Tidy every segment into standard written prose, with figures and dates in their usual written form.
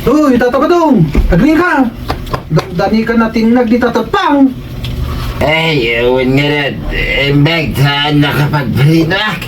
Uy, tatabadong! Agling ka! Dani ka natin nagditatapang! Ay, ewan nga na, imbag sa nakapagpalinak.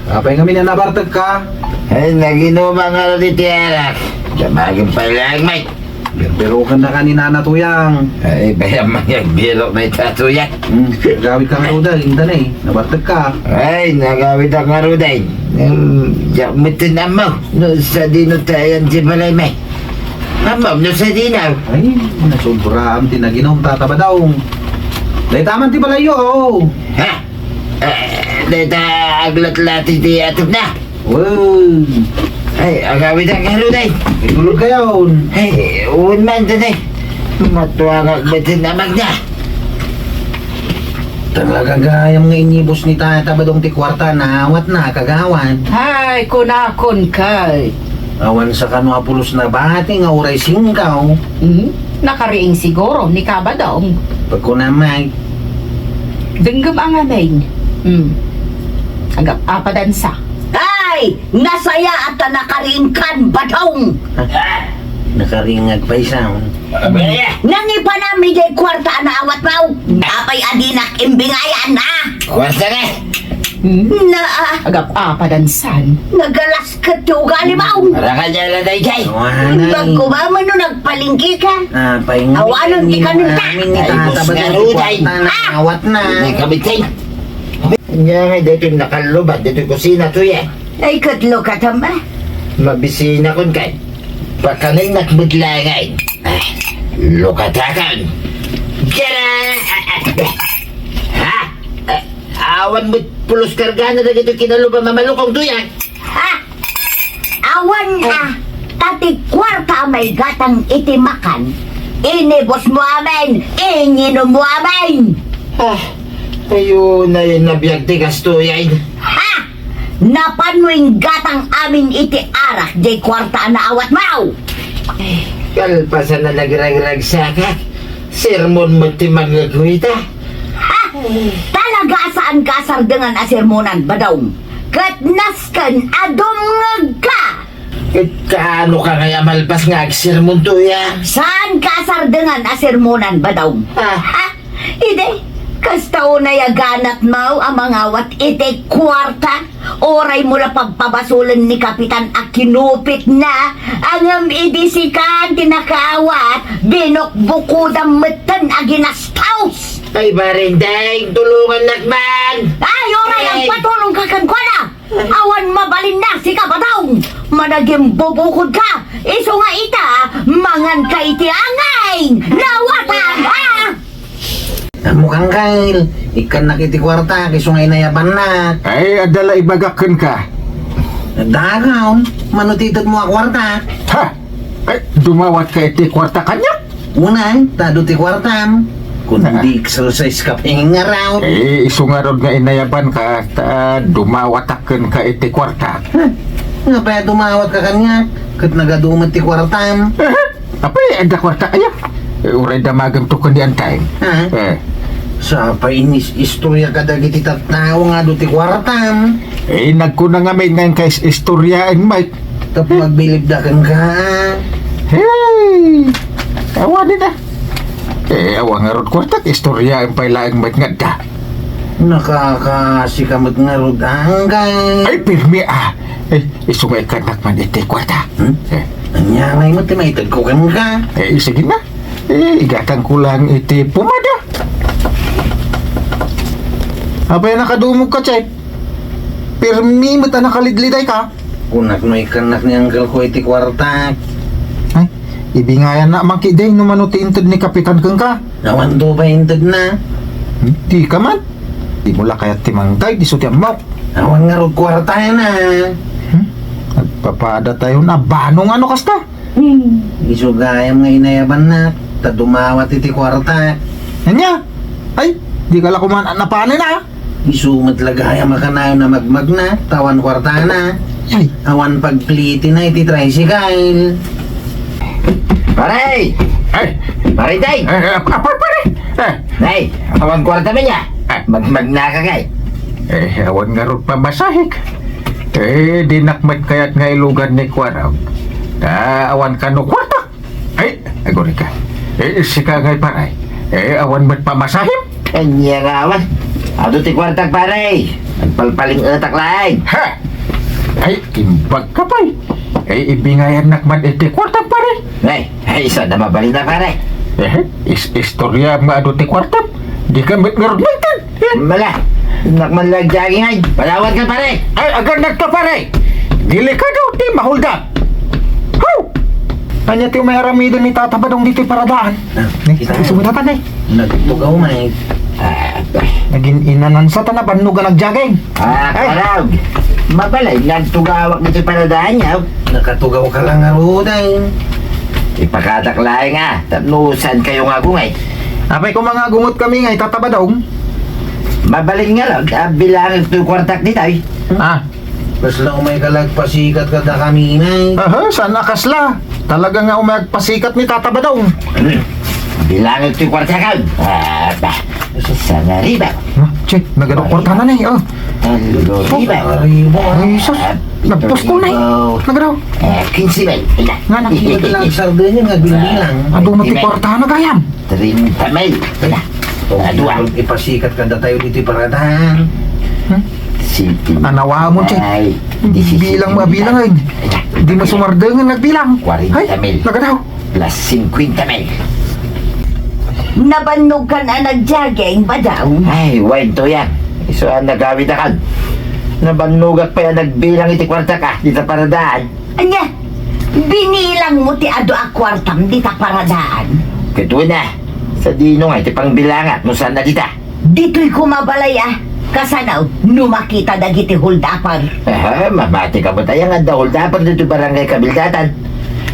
Apay kami na nabartag ka. Ay, naginuman nga na dito yarak. Damagin pa lang, mate. Pero ka na kanina na tuyang. Ay, bayang magbiro na itatuyak. Gawit ka nga udal, hinta na eh. Nabartag ka. Ay, nagawid ako nga ruday. Yakumitin amaw, no sa dinotayan si balay, mate. Amaw, no sa dinaw. Ay, nasubra ang tinaginom tatabadong. Dahil taman ti balayo, oh. Ha? Dito aglat-lati di atog na. Wow. Ay, agawid ang nga ruday. Itulog kayo. Ay, uwan man dyan eh. Matuwag agbatin na magna. Talaga gayam nga inibos ni tatabadong ti kwarta na awat na kagawan. Ay, kunakon kay. Awan sa kanwa pulos na bati nga uray singkaw. Nakariing siguro ni Kabadong. Pagkunamay. Denggam ang aming. Agap apadansa. Ay! Nasaya at nakaringkan, Badong! Nakaringag pa isang. Nangipa namin jay kwarta na awat mo! Apay adinak imbingayan, ha? Kwarta na. Na, Agap apadansan. nagalas ka tugali mo! Para ka dyan lang tayo, Jay. Bago ba mo no nagpalingki ka? Pahingi. Awanan ti kanunta. Amin ni Ay, tatabadong ti kwarta na awat na. May kabitin. Nga nga, dito yung nakalubad, dito yung kusina to yan. Ay, katlo ka tama. Mabisina kon kay. Pagkanay nakbudlangan. Lukatakan. Kaya ha? Awan mo pulos kargana na dito kinaluba mamalukong to yan. Ha? Awan tati kwarta may gatang itimakan. Inibos mo amin, inginom mo amin. Ayun na yun nabiyag tigas to yan. Ha? Napanwing gatang amin iti arak jay kwarta na awat mau. Kalpasan na nagrag-rag sa ka. Sermon mo timang nagwita. Ha? Talaga saan kasar dengan asermonan Badong? Katnaskan adong ka. Kaano ka kaya malpas nga sermon to yan? Saan kasar dengan asermonan Badong? Ha? Ide? Kastaw na yaganat mo ang mga wat ite kwarta. Oray mula pagpabasulan ni Kapitan Akinupit na ang idisikan tinakawat binukbukudang metan aginastaus. Ay barinday, tulungan nakman. Ay, oray ang patulong kakan ko na. Awan mabalin na si Kapatong. Managing bubukod ka. Iso nga ita, mangan ka iti angay. Nawatan, ha? Mukhang kail. Ikan nakiti kwarta kiso nga inayaban na. Ay, adala ibagakan ka. Dagaon. Manutitod mo ang kwarta. Ha? Ay, dumawat ka iti kwarta kanya? Unang, tado ti kwartam. Kung di exercise ka pahinga raw. Eh, isungarod nga inayaban ka, dumawatakan ka iti kwarta. Nga pa tumawat ka kanya. Kat nagadumat ti kwartam. Apay, ada kwarta kanya? Uray damagam to kundi antay. Ha? Sa painis istorya ka dagiti tattao nga do ti kwartam. Eh, nagkuna nga may ngayon kay istoryain, Mike. Tapos magbilibdakan ka. Hey! Awa din na. Eh, awa nga rod kwarta, istoryain pa ilaang Mike nga da. Nakakasikamot nga rod hanggang. Ay, pirmi Eh, isungay ka nakman iti kwarta. Anyangay mo ti maitag ko kan ka. Eh, sige na. Eh, igatan ko lang iti pumada. Abay nakadumog ka, Chay. Pirmi mo ta nakalidliday ka. Kunak no ikanak ni anggal ko iti kwarta. Ay, ibingayan na makiday no manuti intod ni Kapitan kang ka. Nawan do ba intod na? Di ka man. Di mo la kaya timangtay, di sutiyan mo. Nawan nga rod kwarta na. Nagpapada tayo na banong ano kasta. Isugayam nga inayaban na. Tadumawat iti kwarta. Anya? Ay, di ka la kuman napanin na. Isumat lagayam makanayo na magmag na. Tawan kwarta na. Ay, Awan pagpliti na iti tricycle. Paray! ay, Mariday! pare. Nay, awan kwarta ba niya? Magmag na ka kay. Awan nga ron pamasahik. Dinakmat kaya't nga ilugan ni Kwaraw. awan ka no kwarta. Ay, agori ka. Si kagay paray. Awan ba't pamasahim? Kanya rawan. Ado ti kwartak pare. Nagpalpaling utak laing. Ha? Ay, imbag ka pa'y. Ibingayan nakman iti kwarta pare. Ay, isa na mabalin na pare. Istorya mga ado ti kwarta. Di ka mitngarunagtan. Mala. Nakmanlag jaging ay. Palawad ka pare. Ay, agar nagta pare. Delikado, di mahulda. How? Kanya ti may aramido ni tatabadong dito paradaan. Kita Sumudatan eh. nagtugaw may. Naging inanansa ta na panuga nagjaging. Karag. Mabalay, nagtugawak na ti paradaan niya. Nakatugaw ka lang nga ruday. Ipakatak laing nga. Tapnusan kayo nga kung ay. Apay ko mga gungot kami nga itatabadong. Mabalin nga lang. Bilang ito yung kwartak dito ay. Bas lang umay kalagpasikat ka da kami nay. Aha, sana kasla. Talaga nga umagpasikat ni tatabadong. Bilang ito yung kwartak ka. Sana riba. Che, nagadok kwarta na eh. Halo riba. Aribo. Ay, sus. Nagpos ko na eh. Nagadaw. 15 mil. Nga nang Hindi lang sarden yung nagbilang. Ado na ti kwarta na gayam. 30 mil. Adua. Ipasikat ka da tayo dito paradaan. City. Anawa mo, che. Ay, Bilang mabilang ay. Di masumardengan nagbilang. 40 mil. Nagadaw. Plus 50 mil. Nabanog ka na nagjaging ba daw? Ay, wait to yan. Iso ang nagawid na kan. Nabanugak pa yan nagbilang iti kwarta ka. Dito paradaan. Anya, binilang mo ti ado a kwartam di ta paradaan. Kito na. Sa dino nga iti pangbilangat. No saan na dita? Dito'y kumabalay kasanaw, numakita dagiti huldapar. Mabati ka mo tayo nga dahol dapat dito barangay kabildatan.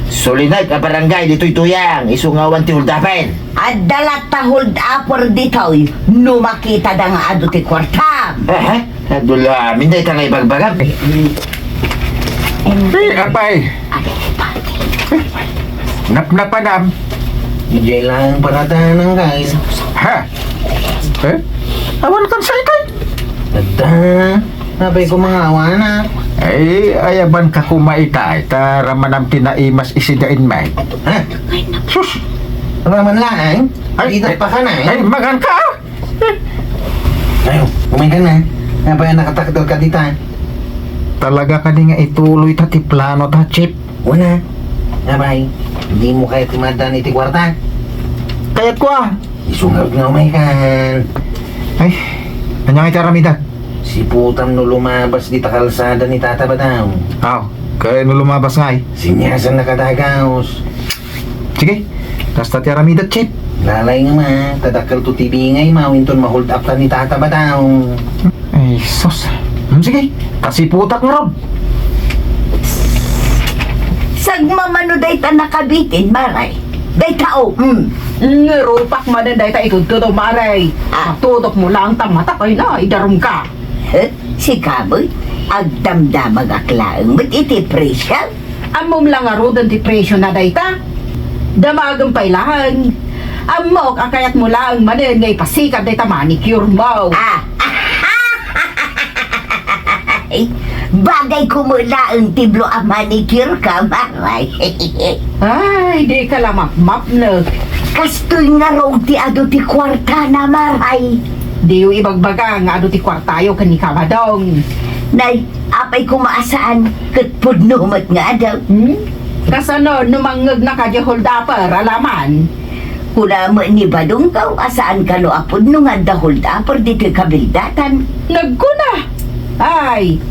Sulinag ka barangay dito'y tuyang. Isungawan ti huldapan. At dalat ta huldapar dito'y, numakita da nga ado ti kwartam. Nadula amin dahil tangay bagbagam. Apay. Napnapanam. Hindi lang paradaan ng guys. Ha? Awan kan sa ikay. Ada. Napay ko mga awana. Ay, ayaban ka kumaita. Tara manam tinaimas isidain may. Ha? Sus. Raman lang. Dito pa ka na Ay, magan ka. Ayo, kumain ka na. Napay nakatakdal ka dito. Talaga ka nga ituloy ta ti plano ta, Chip. Wala. Napay. Hindi mo kaya timadan iti kwarta. Kayat ko ah. Isungarap nga umay kan. Ay, kanya kay karamida. Si putam no lumabas di takalsada ni Tata Badaw. Aw, kaya no lumabas nga eh. Sinyasan na kadagaos. Sige, kasta ti karamida, Chip. Lalay nga ma, tadakal to tibingay mawinton mahold up ta ni Tata Badaw. Ay, sus. Sige, kasi putak nga Rob. Sagmamano day ta nakabitin, maray. Day tao, Rupak man na dahil ta itututo maray. Tutok mo lang ta mata kayo na, idarum ka. Si Kaboy, agdamdamag aklaang mat iti presya. Amom lang nga rodan ti presyo na dahil ta. Damagang pailahan. Amok akayat mo lang manin ngay pasikat dahil ta manicure mo. Ay, bagay kumula ang tiblo a manicure ka, maray. Ay, di ka lang map na. Kastoy nga raw ti ado ti kwarta na, maray. Di yung ibagbaga nga ado ti kwartayo kanikabadong. Nay, apay kumaasaan, katpudnumat nga daw. Kasano, numangag na ka di holdapper, alaman. Kula mo ni Badong kaw, asaan ka no apod no nga daholdapper dito'y kabildatan. Nagkuna! Ay!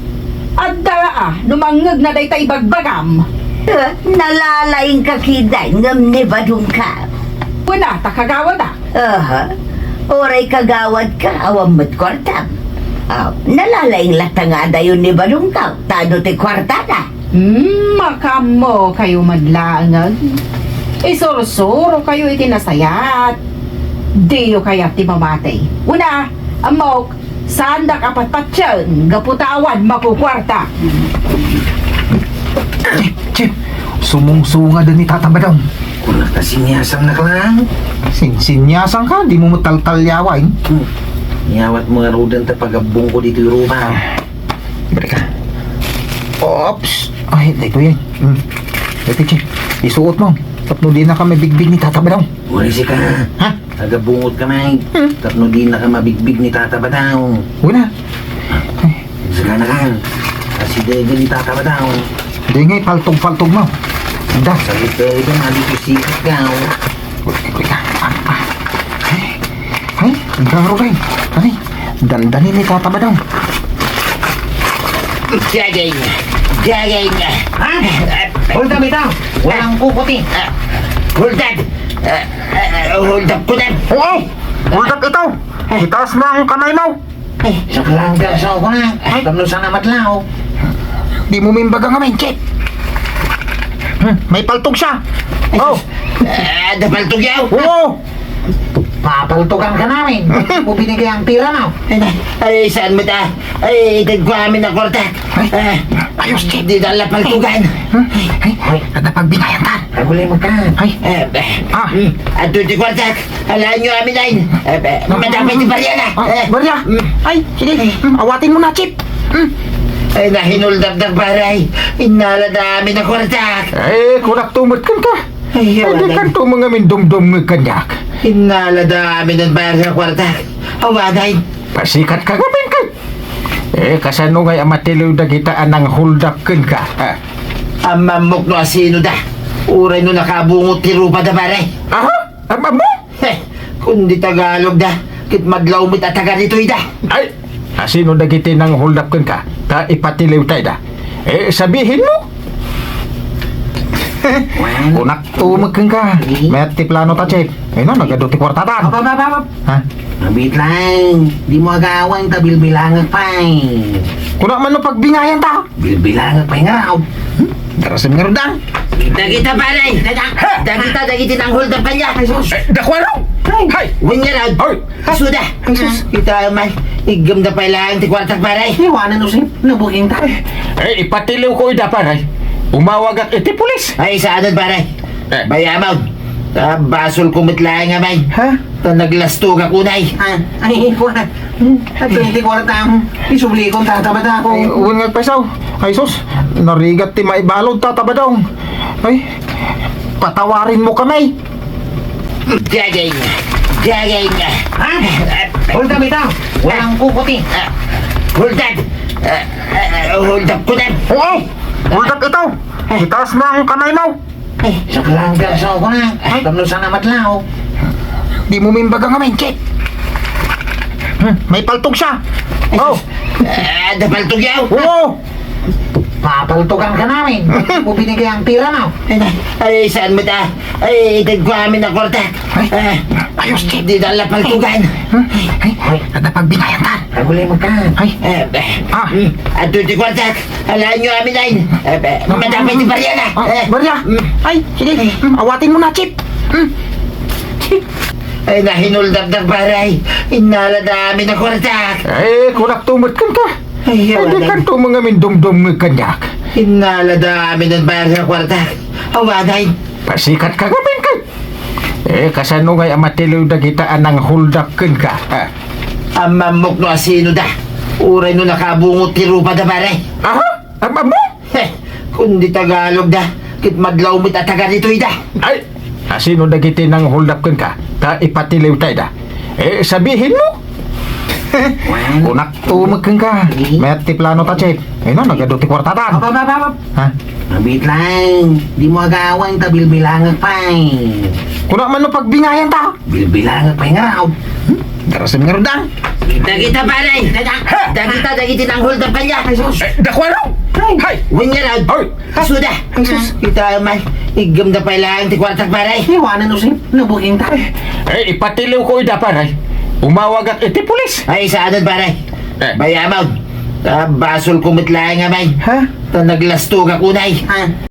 Adda numangag na day ta ibagbagam. Nalalaing kakiday ngam ni Badong ka. Wala, takagawa da. Oray kagawad ka, awam mo't kwartam. Nalalaing latangada yun ni Badong ka, tado ti kwartada. Makamo kayo madlaangag. Isuro-suro kayo itinasayat. Diyo kaya ti mamatay. Una, amok, sandak apat-patsyan, gaputawan makukwarta. Chip, sumungsunga din ni Tata Badong. Kung nakasinyasan na ka lang. Sinyasan ka, di mo taltalyawain. Niyawat mga rudan ta pagabong ko dito yung rumah. Balik ka. Oops. Ay, ito yan. Ito, Chip. Isuot mo. Tapno di na kami bigbig ni Tata Badong. Urisi ka. Ha? Tagabungot ka, May. Tapno di na ka mabigbig ni Tata Badaw. Una. Saka na ka. Kasi dega ni Tata Badaw. Di ngay paltog-paltog mo. Da. Salit ka ito, nalipisikat ka. Ay, ang garo kay. Ay, dandanin ni Tata Badong. Jagay nga. Jagay nga. Ha? Hold up ito. Walang kukuti. Hold up. Hold up ko na. Oo! Hold up ito! Itaas mo ang kamay mo! Sa kalangga sa ako na. Tapno sana matlaw. Di mo mimbag ang kamay, check! May paltog siya! Oh! Dapaltog yaw. Oo! Papaltugan ka namin. Bakit mo binigay ang tira mo? Ay, saan mo ta? Ay, itag ko amin na kwarta. Ayos, check! Di dala paltugan. Ay, nagpagbinayan ka! Kagulay mo ka. Ay! Ah. At di kwarta, alaan nyo amin ay. Madamay di barya na. Barya! Ay, sige! Awatin mo na, Chip! Ay, nahinuldab-dag baray. Inala dami na kwarta. Eh, kunak tumot kan ka! Ay, Ay, di kan tumang amin dum-dum ng kanyak! Inala dami ng bayar sa kwarta. Awaday. Pasikat ka gabin ka! Eh, kasano ngay amatiliw na kitaan ng hold up kan ka? Amamok no asino da. Uray no nakabungot ti rupa da baray. Aha? Ama mo? Kundi Tagalog da. Kit madlaw mit ataga dito ida. Ay! Asino na kiti ng hold up kan ka? Ta ipatiliw tayo da. Eh, sabihin mo! Kunak tumag kan ka! May plano ta, Chip. Eh no, nagaduti kwartatan. Ha? Mabit lang. Di mo agawang ta bilbilangan pa eh. Kunak man no pagbingayan ta! Bilbilangan pa nga raw. Darasim nga rin da! Dagita baray. Dagita dagitin ang hold up kanya. Dakwaro! Hay! Winyarad. Ay! Suda. Kita man. Igam na pailangan ti kwartak baray. Iwanan mo si nabuking ta. Eh, ipatiliw ko ida paray. Umawag at iti pulis. Ay, saanan baray. Bayamaw. Basol kumit lang nga may. Ha? Ta naglastog ako nay. Ay, ikuha. At 20 kwarta. Isubli kong tatabada ko. Ay, uwan nga pesaw. Ay, sus. Narigat ti maibalod tatabadong. Ay, patawarin mo kami. Jagay nga. Jagay nga. Ha? Hold up ito. Walang kukuti. Hold up. Hold up ko na. Oo! Hold up ito! Itaas mo ang kamay mo! Sa kalangga sa ako na. Tapno sana matlaw. Di mo mimbag ang kamay, check! May paltog siya! Oh! Dapaltog yaw. Oo! Papaltugan ka namin. Bakit mo binigay ang tira mo? Ay, saan mo ta? Ay, itag ko amin na kwarta. Ayos, check! Di dala paltugan. Ay, nagpagbinayan ka! Kagulay mo ka. Ay! At di kwarta, alaan nyo amin ay. Madamay di barya na. Barya! Ay, sige! Awatin mo na, Chip! Ay, nahinuldab-dag baray. Inala dami na kwarta. Eh, kunak tumot kan ka! Ay, Ay, di kan tumang amin dum-dum ng kanyak! Inala dami ng bayar sa kwarta. Awaday. Pasikat ka gabin ka! Eh, kasano ngay amatiliw na kitaan ng hold up kan ka? Amamok no asino da. Uray no nakabungot ti rupa da baray. Aha? Ama mo? Kundi Tagalog da. Kit madlaw mit ataga dito ida. Ay! Asino na kiti ng hold up kan ka? Ta ipatiliw tayo da. Eh, sabihin mo! Kunak tumag kan ka. May plano ta, Chip. Eh no, nagaduti kwartatan. Ha? Mabit lang. Di mo agawang ta bilbilangan pa eh. Kunak man no pagbingayan ta. Bilbilangan pa nga raw. Darasim nga rin da. Dagita baray. Dagita dagitin ang hold up kanya. Dakwaro! Hay! Winyarad. Ay! Suda. Kita man. Igam na pailangan ti kwartak baray. Iwanan mo si nabuking ta. Eh, ipatiliw ko ida paray. Umawag at iti pulis. Ay, saanan baray. Bayamaw. Basol kumit lang nga may. Ha? Ta naglastog ako nay.